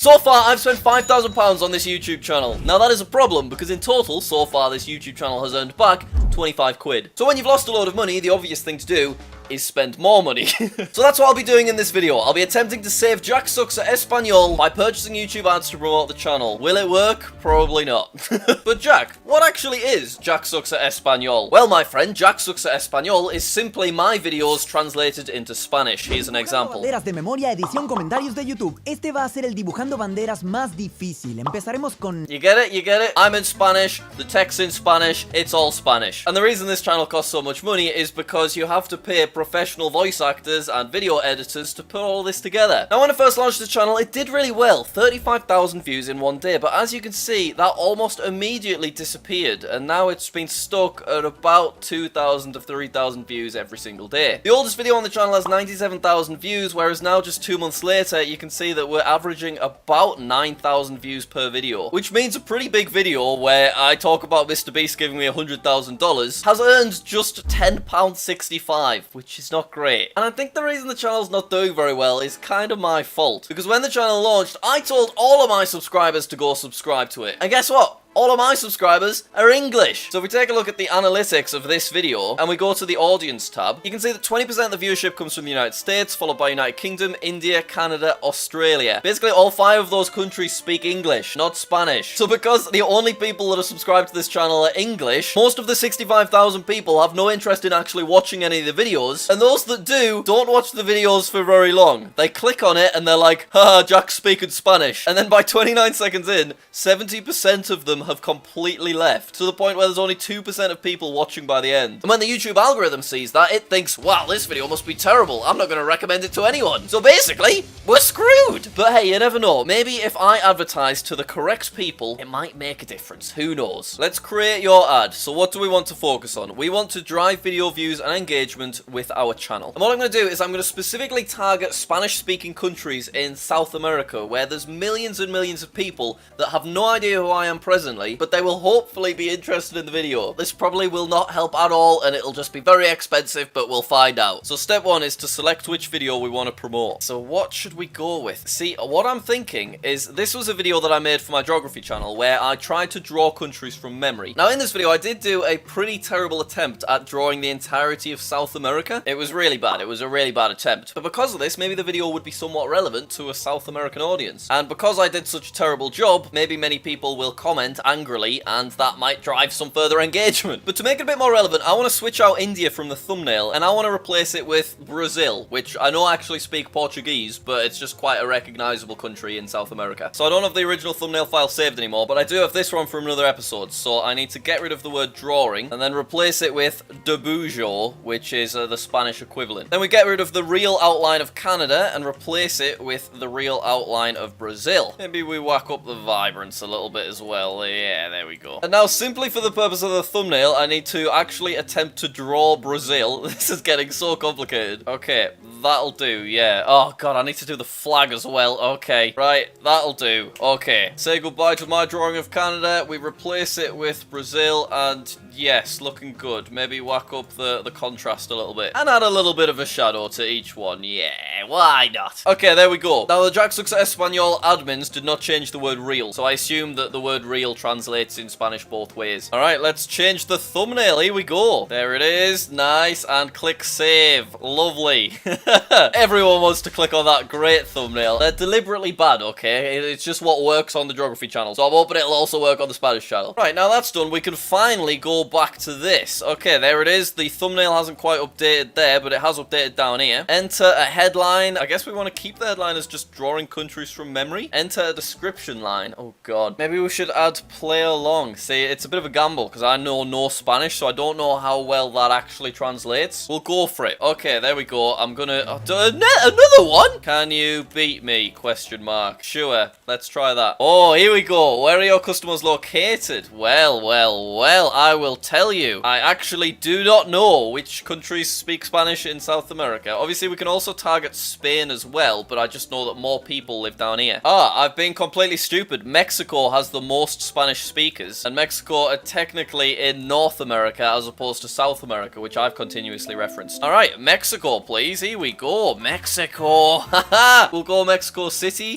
So far, I've spent £5,000 on this YouTube channel. Now that is a problem, because in total, so far, this YouTube channel has earned back 25 quid. So when you've lost a load of money, the obvious thing to do is spend more money. So that's what I'll be doing in this video. I'll be attempting to save JackSucksAtEspanol by purchasing YouTube ads to promote the channel. Will it work? Probably not. But Jack, what actually is JackSucksAtEspanol? Well, my friend, JackSucksAtEspanol is simply my videos translated into Spanish. Here's an example. Banderas de memoria, edición, comentarios de YouTube. Este va a ser el dibujando banderas más difícil. Empezaremos con... You get it? You get it? I'm in Spanish, the text's in Spanish, it's all Spanish. And the reason this channel costs so much money is because you have to pay professional voice actors and video editors to put all this together. Now when I first launched the channel, it did really well, 35,000 views in one day, but as you can see, that almost immediately disappeared, and now it's been stuck at about 2,000 to 3,000 views every single day. The oldest video on the channel has 97,000 views, whereas now just 2 months later, you can see that we're averaging about 9,000 views per video, which means a pretty big video where I talk about Mr. Beast giving me $100,000 has earned just £10.65, which is not great. And I think the reason the channel's not doing very well is kind of my fault. Because when the channel launched, I told all of my subscribers to go subscribe to it. And guess what? All of my subscribers are English. So if we take a look at the analytics of this video and we go to the audience tab, you can see that 20% of the viewership comes from the United States, followed by United Kingdom, India, Canada, Australia. Basically, all 5 of those countries speak English, not Spanish. So because the only people that are subscribed to this channel are English, most of the 65,000 people have no interest in actually watching any of the videos, and those that do, don't watch the videos for very long. They click on it and they're like, haha, Jack's speaking Spanish. And then by 29 seconds in, 70% of them have completely left, to the point where there's only 2% of people watching by the end. And when the YouTube algorithm sees that, it thinks, wow, this video must be terrible, I'm not going to recommend it to anyone. So basically, we're screwed. But hey, you never know, maybe if I advertise to the correct people, it might make a difference, who knows. Let's create your ad. So what do we want to focus on? We want to drive video views and engagement with our channel. And what I'm going to do is I'm going to specifically target Spanish-speaking countries in South America, where there's millions and millions of people that have no idea who I am presently, but they will hopefully be interested in the video. This probably will not help at all, and it'll just be very expensive, but we'll find out. So step 1 is to select which video we want to promote. So what should we go with? See, what I'm thinking is this was a video that I made for my geography channel where I tried to draw countries from memory. Now in this video, I did do a pretty terrible attempt at drawing the entirety of South America. It was really bad. It was a really bad attempt. But because of this, maybe the video would be somewhat relevant to a South American audience. And because I did such a terrible job, maybe many people will comment angrily, and that might drive some further engagement. But to make it a bit more relevant, I want to switch out India from the thumbnail, and I want to replace it with Brazil, which I know actually speak Portuguese, but it's just quite a recognizable country in South America. So I don't have the original thumbnail file saved anymore, but I do have this one from another episode, so I need to get rid of the word drawing, and then replace it with debujo, which is the Spanish equivalent. Then we get rid of the real outline of Canada, and replace it with the real outline of Brazil. Maybe we whack up the vibrance a little bit as well. Yeah, there we go. And now, simply for the purpose of the thumbnail, I need to actually attempt to draw Brazil. This is getting so complicated. Okay, that'll do, yeah. Oh, God, I need to do the flag as well. Okay, right, that'll do. Okay, say goodbye to my drawing of Canada. We replace it with Brazil, and yes, looking good. Maybe whack up the contrast a little bit. And add a little bit of a shadow to each one. Yeah, why not? Okay, there we go. Now, the JackSucksAtEspanol admins did not change the word real, so I assume that the word real translates in Spanish both ways. Alright, let's change the thumbnail. Here we go. There it is. Nice. And click save. Lovely. Everyone wants to click on that great thumbnail. They're deliberately bad, okay? It's just what works on the geography channel. So I'm hoping it'll also work on the Spanish channel. Right, now that's done, we can finally go back to this. Okay, there it is. The thumbnail hasn't quite updated there, but it has updated down here. Enter a headline. I guess we want to keep the headline as just drawing countries from memory. Enter a description line. Oh, God. Maybe we should add play along. See, it's a bit of a gamble because I know no Spanish, so I don't know how well that actually translates. We'll go for it. Okay, there we go. I'm gonna another one. Can you beat me? Question mark. Sure. Let's try that. Oh, here we go. Where are your customers located? Well, I will tell you. I actually do not know which countries speak Spanish in South America. Obviously, we can also target Spain as well, but I just know that more people live down here. Ah, I've been completely stupid. Mexico has the most Spanish speakers, and Mexico are technically in North America as opposed to South America, which I've continuously referenced. Alright, Mexico, please. Here we we go. Mexico. Haha. We'll go Mexico City.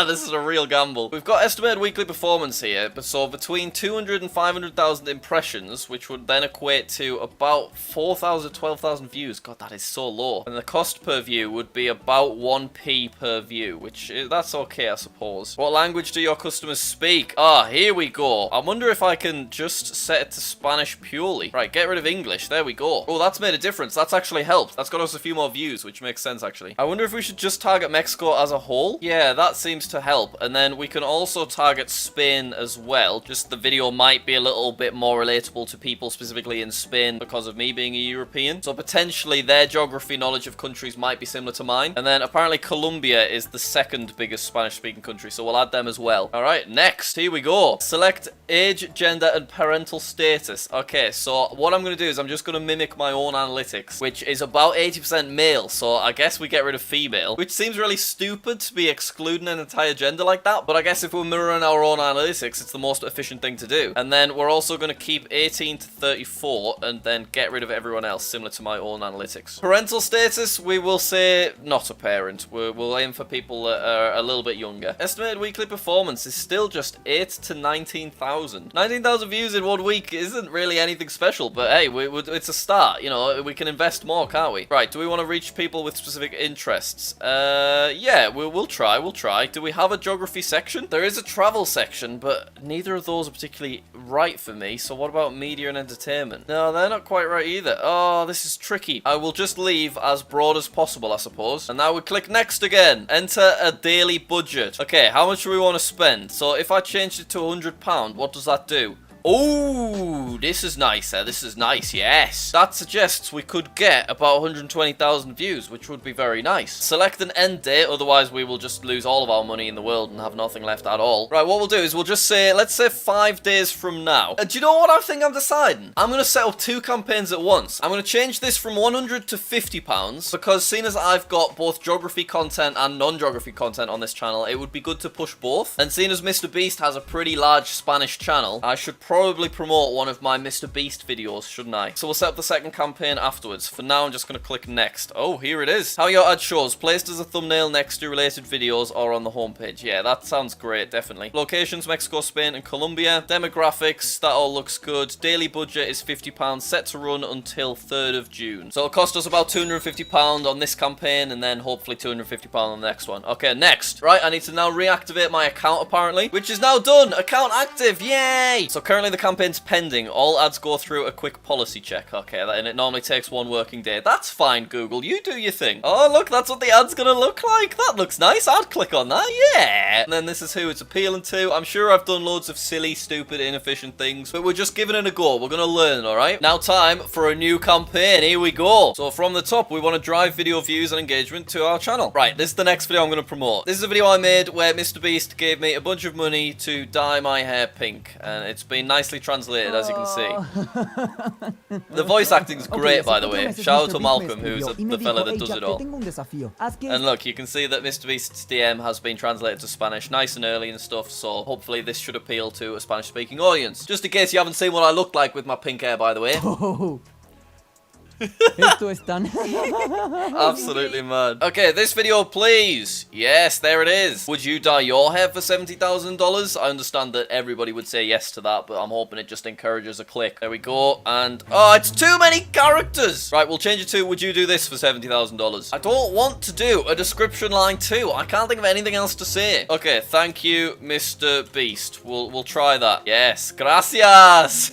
This is a real gamble. We've got estimated weekly performance here, but so between 200 and 500,000 impressions, which would then equate to about 4,000, 12,000 views. God, that is so low. And the cost per view would be about 1p per view, which that's okay, I suppose. What language do your customers speak? Ah, here we go. I wonder if I can just set it to Spanish purely. Right, get rid of English. There we go. Oh, that's made a difference. That's actually helped. That's got us a few more views, which makes sense, actually. I wonder if we should just target Mexico as a whole. Yeah, that seems to help. And then we can also target Spain as well. Just the video might be a little bit more relatable to people specifically in Spain because of me being a European. So potentially their geography knowledge of countries might be similar to mine. And then apparently Colombia is the second biggest Spanish-speaking country, so we'll add them as well. All right, next, here we go. Select age, gender, and parental status. Okay, so what I'm going to do is I'm just going to mimic my own analytics, which is about 80% male, so I guess we get rid of female, which seems really stupid to be excluding an entire gender like that, but I guess if we're mirroring our own analytics, it's the most efficient thing to do. And then we're also going to keep 18 to 34 and then get rid of everyone else, similar to my own analytics. Parental status, we will say not a parent. We'll aim for people that are a little bit younger. Estimated weekly performance is still just 8 to 19,000. 19,000 views in 1 week isn't really anything special, but hey, it's a start. You know, we can invest more, can't we? Right, do we want to reach people with specific interests? Yeah, we'll try. Do we have a geography section? There is a travel section, but neither of those are particularly right for me. So what about media and entertainment? No, they're not quite right either. Oh, this is tricky. I will just leave as broad as possible, I suppose. And now we click next again. Enter a daily budget. Okay, how much do we want to spend? So if I changed it to £100, what does that do? Oh, this is nicer. This is nice, yes. That suggests we could get about 120,000 views, which would be very nice. Select an end date, otherwise we will just lose all of our money in the world and have nothing left at all. Right, what we'll do is we'll just say, let's say 5 days from now. Do you know what I think I'm deciding? I'm going to set up 2 campaigns at once. I'm going to change this from 100 to £50, because seeing as I've got both geography content and non-geography content on this channel, it would be good to push both. And seeing as Mr. Beast has a pretty large Spanish channel, I should probably promote one of my Mr. Beast videos, shouldn't I? So we'll set up the second campaign afterwards. For now, I'm just going to click next. Oh, here it is. How your ad shows. Placed as a thumbnail next to related videos or on the homepage. Yeah, that sounds great, definitely. Locations, Mexico, Spain, and Colombia. Demographics, that all looks good. Daily budget is £50, set to run until 3rd of June. So it'll cost us about £250 on this campaign, and then hopefully £250 on the next one. Okay, next. Right, I need to now reactivate my account, apparently, which is now done. Account active. Yay! So currently the campaign's pending. All ads go through a quick policy check. Okay, and it normally takes 1 working day. That's fine, Google. You do your thing. Oh, look, that's what the ad's gonna look like. That looks nice. I'd click on that. Yeah. And then this is who it's appealing to. I'm sure I've done loads of silly, stupid, inefficient things, but we're just giving it a go. We're gonna learn, all right? Now time for a new campaign. Here we go. So from the top, we want to drive video views and engagement to our channel. Right, this is the next video I'm gonna promote. This is a video I made where Mr. Beast gave me a bunch of money to dye my hair pink, and it's been nicely translated, as you can see. The voice acting is great, by the way. Shout out to Malcolm, who's the fella that does it all. And look, you can see that Mr. Beast's DM has been translated to Spanish nice and early and stuff, so hopefully this should appeal to a Spanish-speaking audience. Just in case you haven't seen what I look like with my pink hair, by the way. Esto es tan... Absolutely mad. Okay, this video, please. Yes, there it is. Would you dye your hair for $70,000? I understand that everybody would say yes to that, but I'm hoping it just encourages a click. There we go. And, oh, it's too many characters. Right, we'll change it to, would you do this for $70,000? I don't want to do a description line too. I can't think of anything else to say. Okay, thank you, Mr. Beast. We'll try that. Yes, gracias.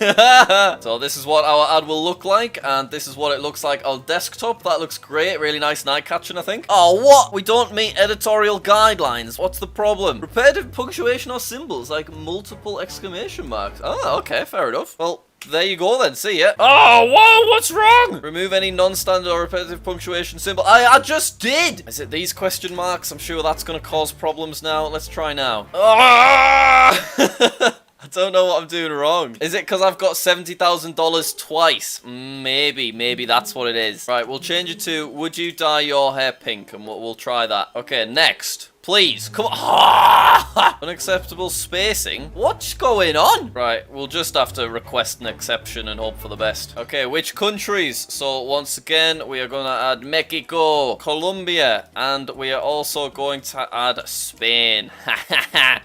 So this is what our ad will look like, and this is what it looks like on desktop. That looks great. Really nice night catching, I think. Oh, what? We don't meet editorial guidelines. What's the problem? Repetitive punctuation or symbols, like multiple exclamation marks. Oh, okay, fair enough. Well, there you go then, see ya. Oh, whoa, what's wrong? Remove any non-standard or repetitive punctuation symbol. I just did! Is it these question marks? I'm sure that's gonna cause problems now. Let's try now. Ah! I don't know what I'm doing wrong. Is it because I've got $70,000 twice? Maybe that's what it is. Right, we'll change it to, would you dye your hair pink? And we'll try that. Okay, next. Please, come on. Unacceptable spacing? What's going on? Right, we'll just have to request an exception and hope for the best. Okay, which countries? So once again, we are going to add Mexico, Colombia, and we are also going to add Spain.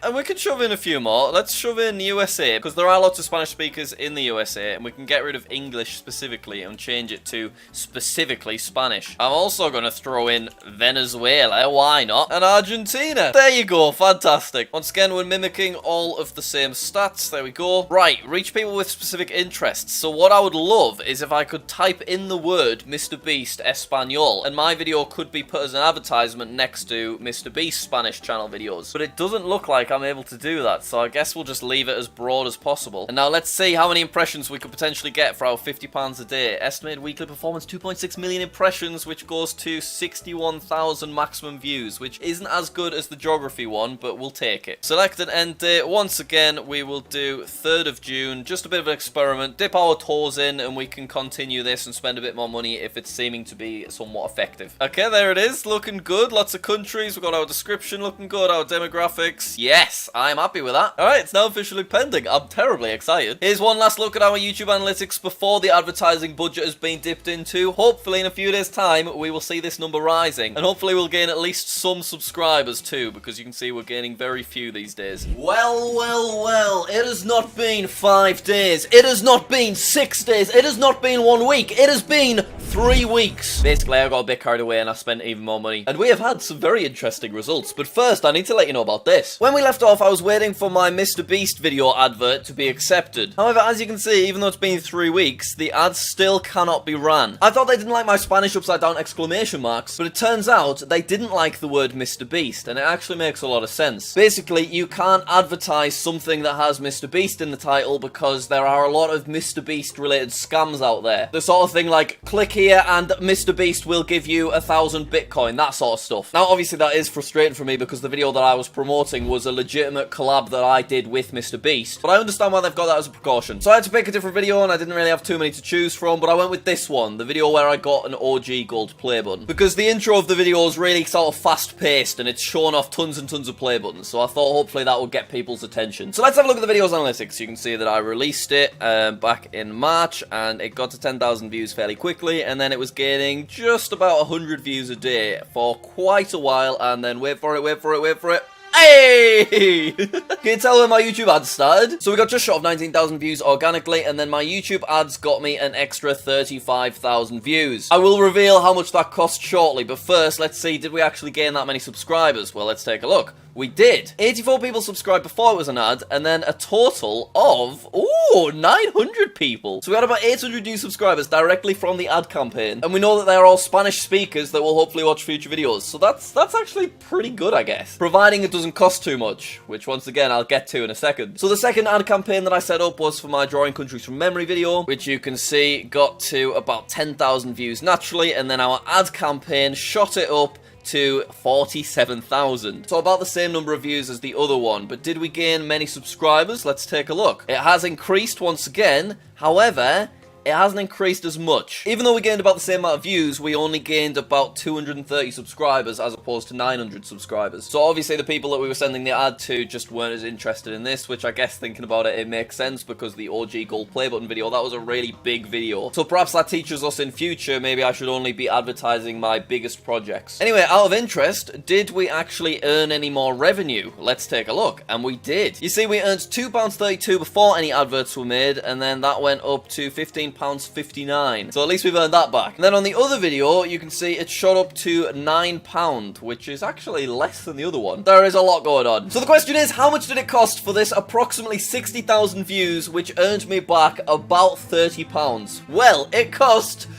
And we can shove in a few more. Let's shove in USA, because there are lots of Spanish speakers in the USA, and we can get rid of English specifically and change it to specifically Spanish. I'm also going to throw in Venezuela, why not? And Argentina. There you go, fantastic. Once again, we're mimicking all of the same stats. There we go. Right, reach people with specific interests. So what I would love is if I could type in the word Mr. Beast Espanol, and my video could be put as an advertisement next to Mr. Beast Spanish channel videos. But it doesn't look like I'm able to do that, so I guess we'll just leave it as broad as possible. And now let's see how many impressions we could potentially get for our £50 a day. Estimated weekly performance, 2.6 million impressions, which goes to 61,000 maximum views, which isn't as good as the geography one, but we'll take it. Select an end date. Once again, we will do 3rd of June, just a bit of an experiment, dip our toes in, and we can continue this and spend a bit more money if it's seeming to be somewhat effective. Okay, there it is, looking good. Lots of countries. We've got our description looking good, our demographics. Yes, I'm happy with that. Alright, it's now officially pending. I'm terribly excited. Here's one last look at our YouTube analytics before the advertising budget has been dipped into. Hopefully in a few days' time, we will see this number rising, and hopefully we'll gain at least some subscribers too, because you can see we're gaining very few these days. Well, it has not been 5 days, it has not been 6 days, it has not been 1 week, it has been 3 weeks. Basically, I got a bit carried away and I spent even more money, and we have had some very interesting results. But first, I need to let you know about this. When we left off, I was waiting for my Mr. Beast video advert to be accepted. However, as you can see, even though it's been 3 weeks, the ad still cannot be ran. I thought they didn't like my Spanish upside down exclamation marks, but it turns out they didn't like the word Mr. Beast. And it actually makes a lot of sense. Basically, you can't advertise something that has Mr. Beast in the title because there are a lot of Mr. Beast related scams out there. The sort of thing like, click here and Mr. Beast will give you 1,000 Bitcoin, that sort of stuff. Now, obviously that is frustrating for me because the video that I was promoting was a legitimate collab that I did with Mr. Beast. But I understand why they've got that as a precaution. So I had to pick a different video and I didn't really have too many to choose from, but I went with this one, the video where I got an OG gold play button. Because the intro of the video is really sort of fast paced and it's showing off tons and tons of play buttons, so I thought hopefully that would get people's attention. So let's have a look at the video's analytics. You can see that I released it back in March, and it got to 10,000 views fairly quickly, and then it was gaining just about 100 views a day for quite a while, and then wait for it. Hey! Can you tell when my YouTube ads started? So we got just short of 19,000 views organically, and then my YouTube ads got me an extra 35,000 views. I will reveal how much that cost shortly, but first, let's see, did we actually gain that many subscribers? Well, let's take a look. We did. 84 people subscribed before it was an ad, and then a total of, 900 people. So we had about 800 new subscribers directly from the ad campaign, and we know that they're all Spanish speakers that will hopefully watch future videos. So that's actually pretty good, I guess. Providing it doesn't cost too much, which once again, I'll get to in a second. So the second ad campaign that I set up was for my drawing countries from memory video, which you can see got to about 10,000 views naturally, and then our ad campaign shot it up to 47,000. So about the same number of views as the other one. But did we gain many subscribers? Let's take a look. It has increased once again. However, it hasn't increased as much. Even though we gained about the same amount of views, we only gained about 230 subscribers as opposed to 900 subscribers. So obviously the people that we were sending the ad to just weren't as interested in this, which I guess thinking about it, it makes sense because the OG gold play button video, that was a really big video. So perhaps that teaches us in future, maybe I should only be advertising my biggest projects. Anyway, out of interest, did we actually earn any more revenue? Let's take a look. And we did. You see, we earned £2.32 before any adverts were made, and then that went up to £15.59. So at least we've earned that back. And then on the other video, you can see it shot up to £9, which is actually less than the other one. There is a lot going on. So the question is, how much did it cost for this approximately 60,000 views, which earned me back about £30? Well, it cost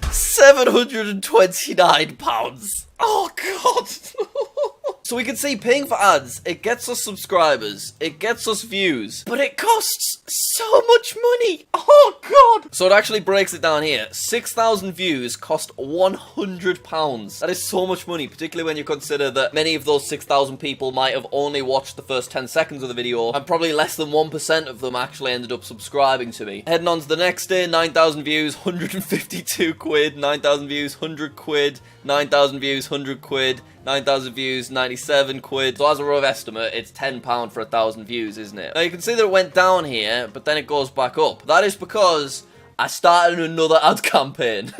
£729. Oh, God. So we can see paying for ads, it gets us subscribers, it gets us views, but it costs so much money. Oh, God. So it actually breaks it down here. 6,000 views cost £100. That is so much money, particularly when you consider that many of those 6,000 people might have only watched the first 10 seconds of the video, and probably less than 1% of them actually ended up subscribing to me. Heading on to the next day, 9,000 views, 152 quid, 9,000 views, 100 quid, 9,000 views, 100 quid, 9,000 views, 97 quid. So as a rough estimate, it's £10 for 1,000 views, isn't it? Now you can see that it went down here, but then it goes back up. That is because I started another ad campaign.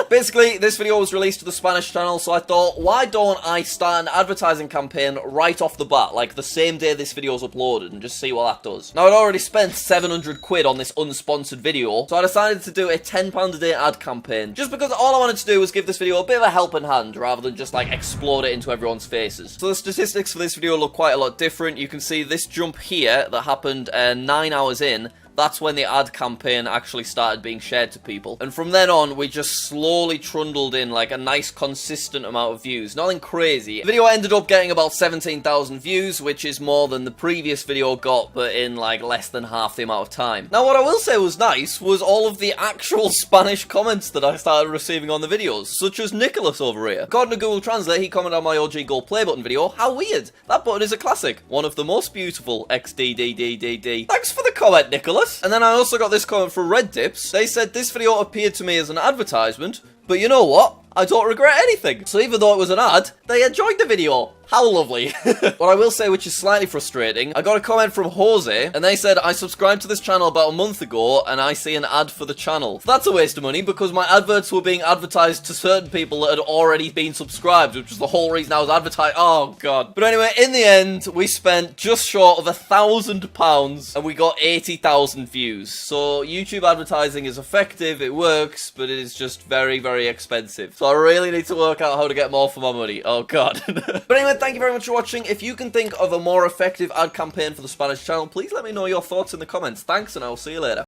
Basically, this video was released to the Spanish channel, so I thought, why don't I start an advertising campaign right off the bat, like the same day this video is uploaded, and just see what that does. Now, I'd already spent 700 quid on this unsponsored video, so I decided to do a £10 a day ad campaign, just because all I wanted to do was give this video a bit of a helping hand, rather than just, like, explode it into everyone's faces. So the statistics for this video look quite a lot different. You can see this jump here that happened 9 hours in. That's when the ad campaign actually started being shared to people. And from then on, we just slowly trundled in like a nice consistent amount of views. Nothing crazy. The video ended up getting about 17,000 views, which is more than the previous video got, but in like less than half the amount of time. Now, what I will say was nice was all of the actual Spanish comments that I started receiving on the videos, such as Nicholas over here. According to Google Translate, he commented on my OG Gold Play Button video, "How weird. That button is a classic. One of the most beautiful XDDDDD. Thanks for the comment, Nicholas." And then I also got this comment from Red Dips. They said, "This video appeared to me as an advertisement, but you know what? I don't regret anything." So even though it was an ad, they enjoyed the video. How lovely. What I will say, which is slightly frustrating, I got a comment from Jose, and they said, "I subscribed to this channel about a month ago, and I see an ad for the channel." That's a waste of money, because my adverts were being advertised to certain people that had already been subscribed, which was the whole reason I was advertised. Oh, God. But anyway, in the end, we spent just short of £1,000, and we got 80,000 views. So YouTube advertising is effective, it works, but it is just very, very expensive. So I really need to work out how to get more for my money. Oh, God. But anyway, thank you very much for watching. If you can think of a more effective ad campaign for the Spanish channel, please let me know your thoughts in the comments. Thanks, and I will see you later.